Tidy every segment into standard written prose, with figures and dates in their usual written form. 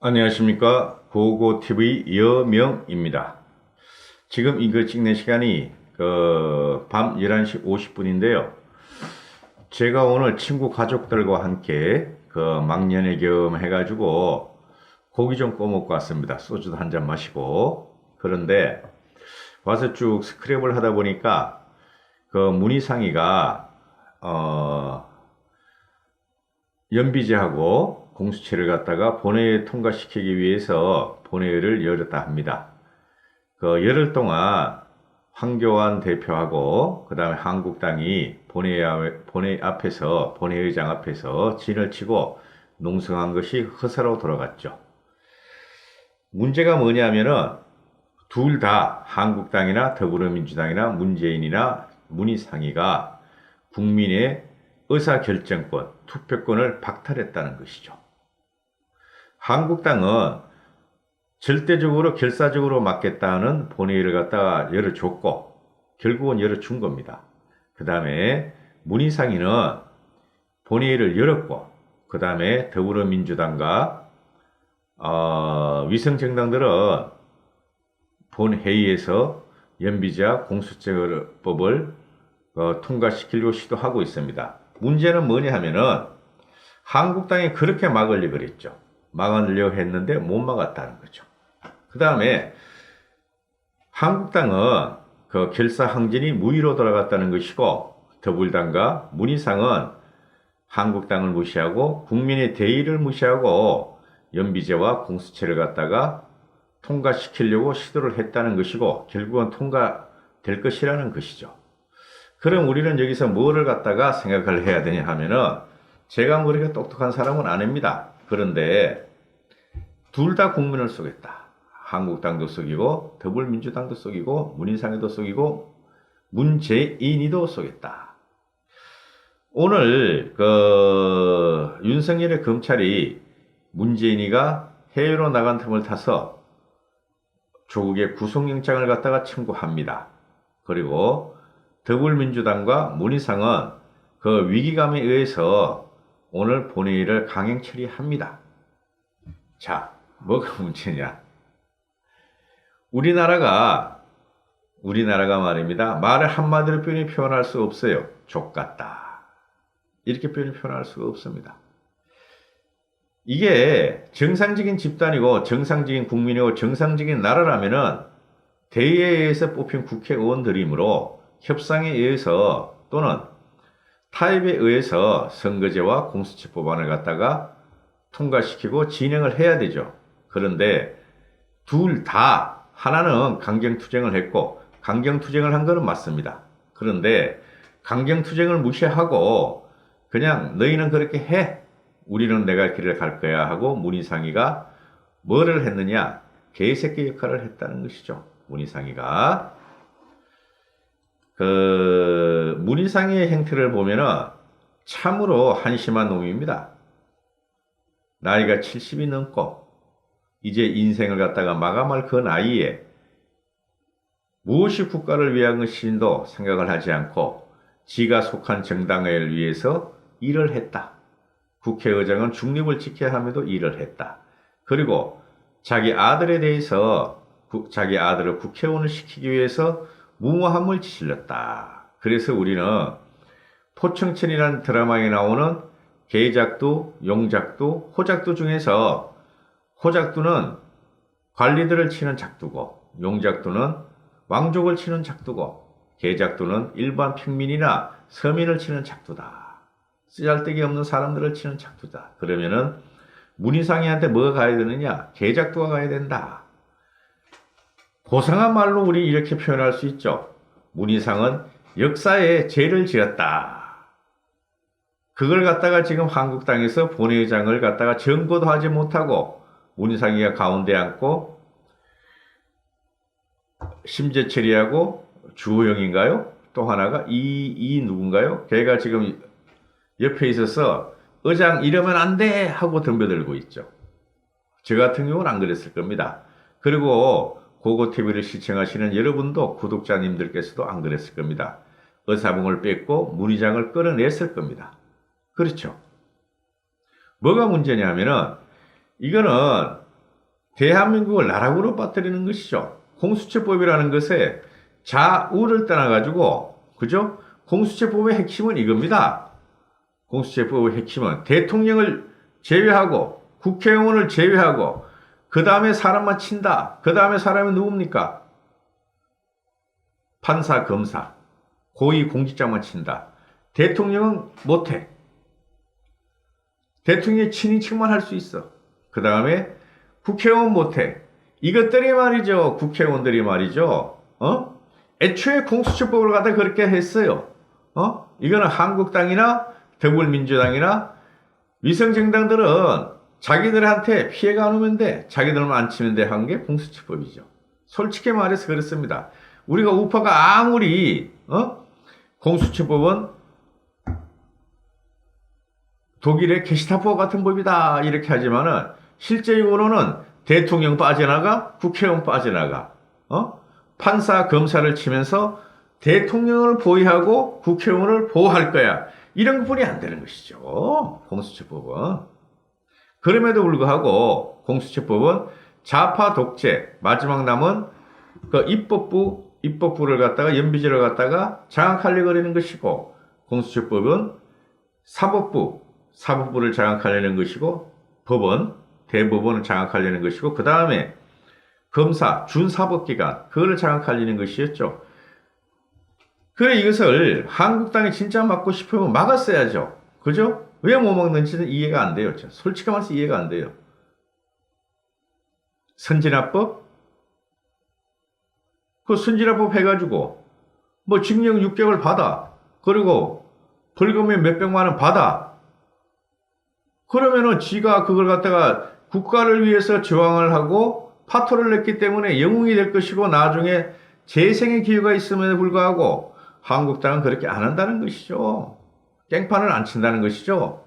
안녕하십니까. 고고TV 여명입니다. 지금 이거 찍는 시간이 밤 11시 50분인데요. 제가 오늘 친구 가족들과 함께 막년회 겸 해가지고 고기 좀 꺼먹고 왔습니다. 소주도 한 잔 마시고. 그런데 와서 쭉 스크랩을 하다 보니까 문희상이가 연비제하고 공수처를 갖다가 본회의에 통과시키기 위해서 본회의를 열었다 합니다. 열흘 동안 황교안 대표하고 그 다음에 한국당이 본회의 앞에서 본회의장 앞에서 진을 치고 농성한 것이 허사로 돌아갔죠. 문제가 뭐냐면은 둘 다 한국당이나 더불어민주당이나 문재인이나 문희상이가 국민의 의사결정권, 투표권을 박탈했다는 것이죠. 한국당은 절대적으로 결사적으로 막겠다는 본회의를 갖다가 열어줬고 결국은 열어준 겁니다. 그 다음에 문희상이는 본회의를 열었고 그 다음에 더불어민주당과 위성정당들은 본회의에서 연비제와 공수처법을 통과시키려고 시도하고 있습니다. 문제는 뭐냐 하면은 한국당이 그렇게 막으려고 그랬죠. 막으려고 했는데 못 막았다는 거죠. 그 다음에 한국당은 결사항진이 무의로 돌아갔다는 것이고 더불당과 문희상은 한국당을 무시하고 국민의 대의를 무시하고 연비제와 공수처를 갖다가 통과시키려고 시도를 했다는 것이고 결국은 통과될 것이라는 것이죠. 그럼 우리는 여기서 뭐를 갖다가 생각을 해야 되냐 하면은 제가 머리가 똑똑한 사람은 아닙니다. 그런데 둘 다 국민을 속였다. 한국당도 속이고 더불어민주당도 속이고 문희상이도 속이고 문재인이도 속였다. 오늘 윤석열의 검찰이 문재인이가 해외로 나간 틈을 타서 조국의 구속영장을 갖다가 청구합니다. 그리고 더불어민주당과 문희상은 위기감에 의해서 오늘 본회의를 강행 처리합니다. 자, 뭐가 문제냐? 우리나라가 말입니다. 말을 한마디로 표현할 수 없어요. 족같다. 이렇게 표현할 수가 없습니다. 이게 정상적인 집단이고 정상적인 국민이고 정상적인 나라라면은 대의에 의해서 뽑힌 국회의원들이므로 협상에 의해서 또는 타협에 의해서 선거제와 공수처 법안을 갖다가 통과시키고 진행을 해야 되죠. 그런데 둘 다 하나는 강경투쟁을 했고 강경투쟁을 한 거는 맞습니다. 그런데 강경투쟁을 무시하고 그냥 너희는 그렇게 해. 우리는 내 갈 길을 갈 거야 하고 문희상이가 뭐를 했느냐? 개새끼 역할을 했다는 것이죠. 문희상이가. 문희상의 행태를 보면은 참으로 한심한 놈입니다. 나이가 70이 넘고 이제 인생을 갖다가 마감할 그 나이에 무엇이 국가를 위한 것인도 생각을 하지 않고 지가 속한 정당을 위해서 일을 했다. 국회의장은 중립을 지켜야 함에도 일을 했다. 그리고 자기 아들에 대해서 자기 아들을 국회의원을 시키기 위해서 무모함을 저질렀다. 그래서 우리는 포청천이라는 드라마에 나오는 계작두, 용작두, 호작두 중에서 호작두는 관리들을 치는 작두고 용작두는 왕족을 치는 작두고 계작두는 일반 평민이나 서민을 치는 작두다. 쓰잘데기 없는 사람들을 치는 작두다. 그러면은 문희상이한테 뭐가 가야 되느냐? 계작두가 가야 된다. 고상한 말로 우리 이렇게 표현할 수 있죠. 문희상은 역사에 죄를 지었다. 그걸 갖다가 지금 한국당에서 본회의장을 갖다가 정거도 하지 못하고 문희상이가 가운데 앉고 심재철이하고 주호영인가요? 또 하나가 이 누군가요? 걔가 지금 옆에 있어서 의장 이러면 안 돼 하고 덤벼들고 있죠. 저 같은 경우는 안 그랬을 겁니다. 그리고 고고TV를 시청하시는 여러분도 구독자님들께서도 안 그랬을 겁니다. 의사봉을 뺏고 문희장을 끌어냈을 겁니다. 그렇죠. 뭐가 문제냐면은 이거는 대한민국을 나락으로 빠뜨리는 것이죠. 공수처법이라는 것에 좌우를 떠나가지고, 그죠? 공수처법의 핵심은 이겁니다. 공수처법의 핵심은 대통령을 제외하고, 국회의원을 제외하고, 그 다음에 사람만 친다. 그 다음에 사람이 누굽니까? 판사, 검사, 고위공직자만 친다. 대통령은 못해. 대통령이 친인척만 할 수 있어. 그 다음에 국회의원 못해. 이것들이 말이죠. 국회의원들이 말이죠. 애초에 공수처법을 갖다 그렇게 했어요. 이거는 한국당이나 더불어민주당이나 위성정당들은 자기들한테 피해가 안 오면 돼. 자기들만 안 치면 돼. 한 게 공수처법이죠. 솔직히 말해서 그렇습니다. 우리가 우파가 아무리 공수처법은 독일의 게시타포 같은 법이다 이렇게 하지만은 실제적으로는 대통령 빠져나가, 국회의원 빠져나가, 판사, 검사를 치면서 대통령을 보호하고 국회의원을 보호할 거야. 이런 것뿐이 안 되는 것이죠. 공수처법은. 그럼에도 불구하고 공수처법은 좌파 독재, 마지막 남은 그 입법부를 갖다가 연비제를 갖다가 장악하려고 하는 것이고, 공수처법은 사법부를 장악하려는 것이고, 대법원을 장악하려는 것이고, 그 다음에 검사, 준사법기관, 그거를 장악하려는 것이었죠. 그래, 이것을 한국당이 진짜 막고 싶으면 막았어야죠. 그죠? 왜 못 막는지는 이해가 안 돼요. 솔직히 말해서 이해가 안 돼요. 선진화법? 그 선진화법 해가지고, 뭐 징역 6개월 받아. 그리고 벌금이 몇백만 원 받아. 그러면은 지가 그걸 갖다가 국가를 위해서 저항을 하고 파토를 냈기 때문에 영웅이 될 것이고 나중에 재생의 기회가 있음에도 불구하고 한국당은 그렇게 안 한다는 것이죠. 깽판을 안 친다는 것이죠.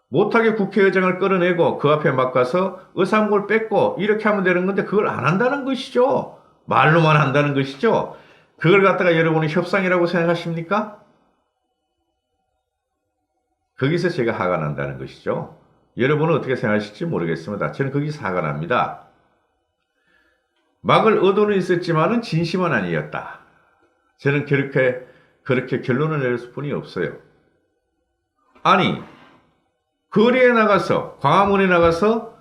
못하게 국회의장을 끌어내고 그 앞에 막 가서 의사목을 뺏고 이렇게 하면 되는 건데 그걸 안 한다는 것이죠. 말로만 한다는 것이죠. 그걸 갖다가 여러분이 협상이라고 생각하십니까? 거기서 제가 화가 난다는 것이죠. 여러분은 어떻게 생각하실지 모르겠습니다. 저는 거기서 화가 납니다. 막을 의도는 있었지만은 진심은 아니었다. 저는 그렇게 결론을 내릴 뿐이 없어요. 아니, 거리에 나가서, 광화문에 나가서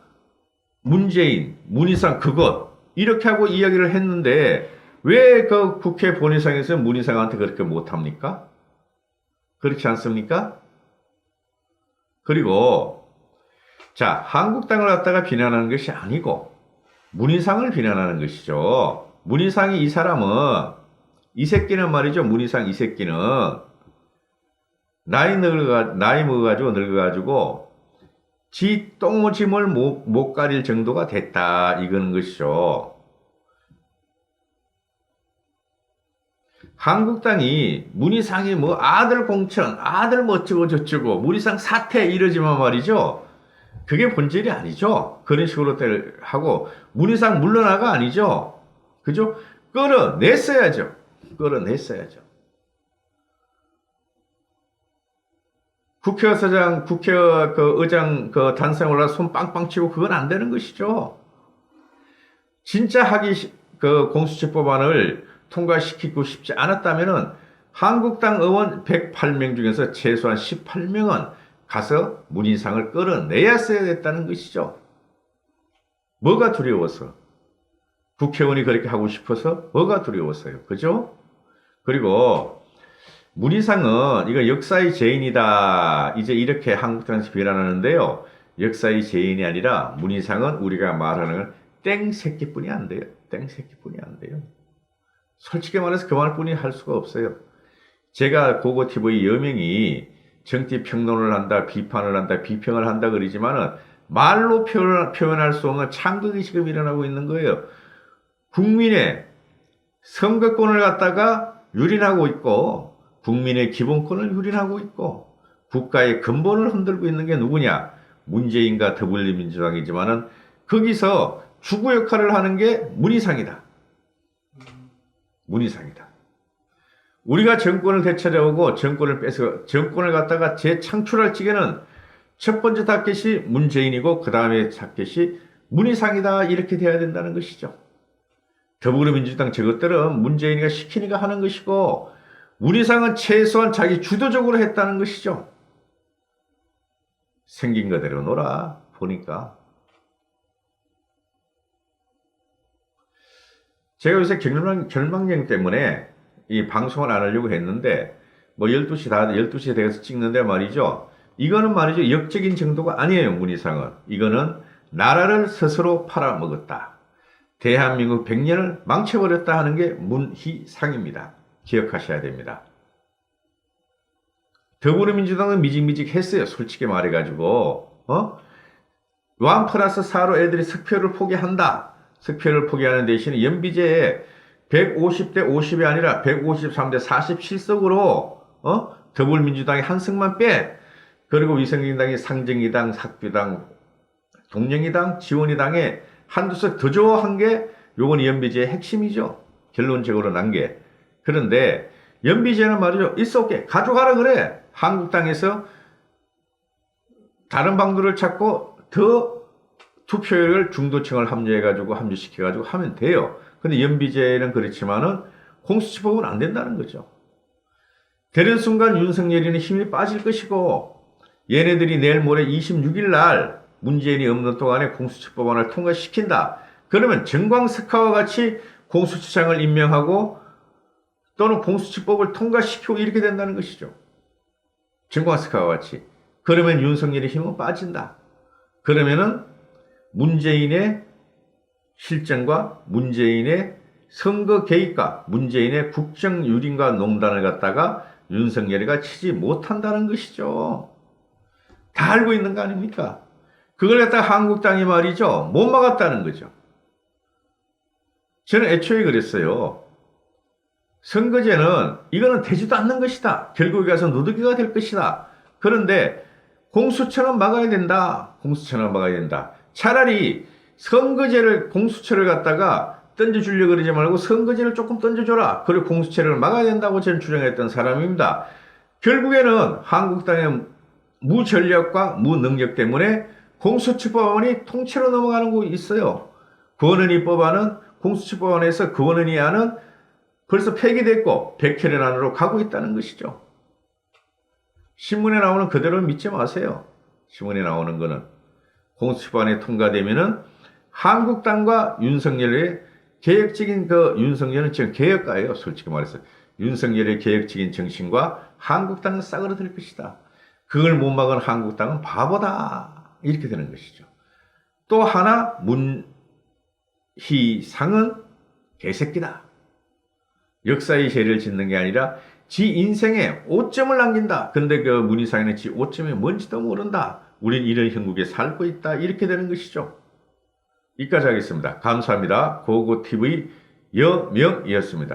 문재인, 문희상 그것 이렇게 하고 이야기를 했는데 왜 그 국회 본회의장에서 문희상한테 그렇게 못합니까? 그렇지 않습니까? 그리고 자, 한국당을 갖다가 비난하는 것이 아니고 문희상을 비난하는 것이죠. 문희상이 이 사람은 이 새끼는 말이죠. 문희상 이 새끼는 나이 먹어가지고 늙어가지고 지 똥오짐을 못 가릴 정도가 됐다 이거는 것이죠. 한국당이 문희상이 뭐 아들 공천, 아들 뭐 어쩌고 저쩌고 문희상 사퇴 이러지만 말이죠. 그게 본질이 아니죠. 그런 식으로 하고 문희상 물러나가 아니죠. 그죠? 끌어냈어야죠. 국회의장 그 단상에 올라 손 빵빵 치고 그건 안 되는 것이죠. 진짜 그 공수처법안을 통과시키고 싶지 않았다면은 한국당 의원 108명 중에서 최소한 18명은 가서 문희상을 끌어내야 됐다는 것이죠. 뭐가 두려워서? 국회의원이 그렇게 하고 싶어서 뭐가 두려웠어요. 그죠? 그리고 문희상은 이거 역사의 죄인이다. 이제 이렇게 한국당에서 비난하는데요. 역사의 죄인이 아니라 문희상은 우리가 말하는 땡새끼뿐이 안 돼요. 땡새끼뿐이 안 돼요. 솔직히 말해서 그 말뿐이 할 수가 없어요. 제가 고고TV 여명이 정치 평론을 한다, 비판을 한다, 비평을 한다 그러지만은 말로 표현할 수 없는 창극이 지금 일어나고 있는 거예요. 국민의 선거권을 갖다가 유린하고 있고 국민의 기본권을 유린하고 있고 국가의 근본을 흔들고 있는 게 누구냐? 문재인과 더불어민주당이지만은 거기서 주구 역할을 하는 게 문희상이다. 문희상이다. 우리가 정권을 되찾아오고 정권을 정권을 갖다가 재창출할 적에는 첫 번째 타겟이 문재인이고 그 다음에 타겟이 문희상이다 이렇게 돼야 된다는 것이죠. 더불어민주당 저것들은 문재인이가 시키니까 하는 것이고 문희상은 최소한 자기 주도적으로 했다는 것이죠. 생긴 그대로 놀아 보니까. 제가 요새 결망령 때문에 이 방송을 안 하려고 했는데 뭐 12시에 돼서 찍는데 말이죠. 이거는 말이죠. 역적인 정도가 아니에요. 문희상은. 이거는 나라를 스스로 팔아먹었다. 대한민국 100년을 망쳐버렸다 하는 게 문희상입니다. 기억하셔야 됩니다. 더불어민주당은 미직미직 했어요. 솔직히 말해가지고 1+4로 애들이 석표를 포기한다. 석표를 포기하는 대신에 연비제에 150대 50이 아니라 153대 47석으로 더불어민주당이 한석만 빼. 그리고 위성정당이 상정이당, 삭규당, 동령이당, 지원이당에 한두 석 더 줘 한 게 요건 연비제의 핵심이죠. 결론적으로 난 게. 그런데 연비제는 말이죠. 있어 없게 가져가라 그래. 한국당에서 다른 방도를 찾고 더 투표율을 중도층을 합류시켜가지고 하면 돼요. 근데 연비제는 그렇지만은 공수처법은 안 된다는 거죠. 되는 순간 윤석열이는 힘이 빠질 것이고 얘네들이 내일 모레 26일 날 문재인이 없는 동안에 공수처법안을 통과시킨다. 그러면 정광석화와 같이 공수처장을 임명하고 또는 공수처법을 통과시키고 이렇게 된다는 것이죠. 정광석화와 같이. 그러면 윤석열의 힘은 빠진다. 그러면은 문재인의 실정과 문재인의 선거 개입과 문재인의 국정 유린과 농단을 갖다가 윤석열이가 치지 못한다는 것이죠. 다 알고 있는 거 아닙니까? 그걸 갖다가 한국당이 말이죠. 못 막았다는 거죠. 저는 애초에 그랬어요. 선거제는 이거는 되지도 않는 것이다. 결국에 가서 누더기가 될 것이다. 그런데 공수처는 막아야 된다. 공수처는 막아야 된다. 차라리 선거제를 공수처를 갖다가 던져주려고 그러지 말고 선거제를 조금 던져줘라. 그리고 공수처를 막아야 된다고 저는 주장했던 사람입니다. 결국에는 한국당의 무전략과 무능력 때문에 공수처법안이 통째로 넘어가는 거 있어요. 권은희 법안은 공수처법안에서 권은희 안은 벌써 폐기됐고 백혈연 안으로 가고 있다는 것이죠. 신문에 나오는 그대로 믿지 마세요. 신문에 나오는 거는 공수처법안이 통과되면은 한국당과 윤석열의 개혁적인 윤석열은 지금 개혁가예요. 솔직히 말해서 윤석열의 개혁적인 정신과 한국당은 싸그러들 것이다. 그걸 못 막은 한국당은 바보다. 이렇게 되는 것이죠. 또 하나 문희상은 개새끼다. 역사의 죄를 짓는 게 아니라 지 인생에 오점을 남긴다. 근데 그 문희상에는 지 오점이 뭔지도 모른다. 우린 이런 형국에 살고 있다. 이렇게 되는 것이죠. 여기까지 하겠습니다. 감사합니다. 고고TV 여명이었습니다.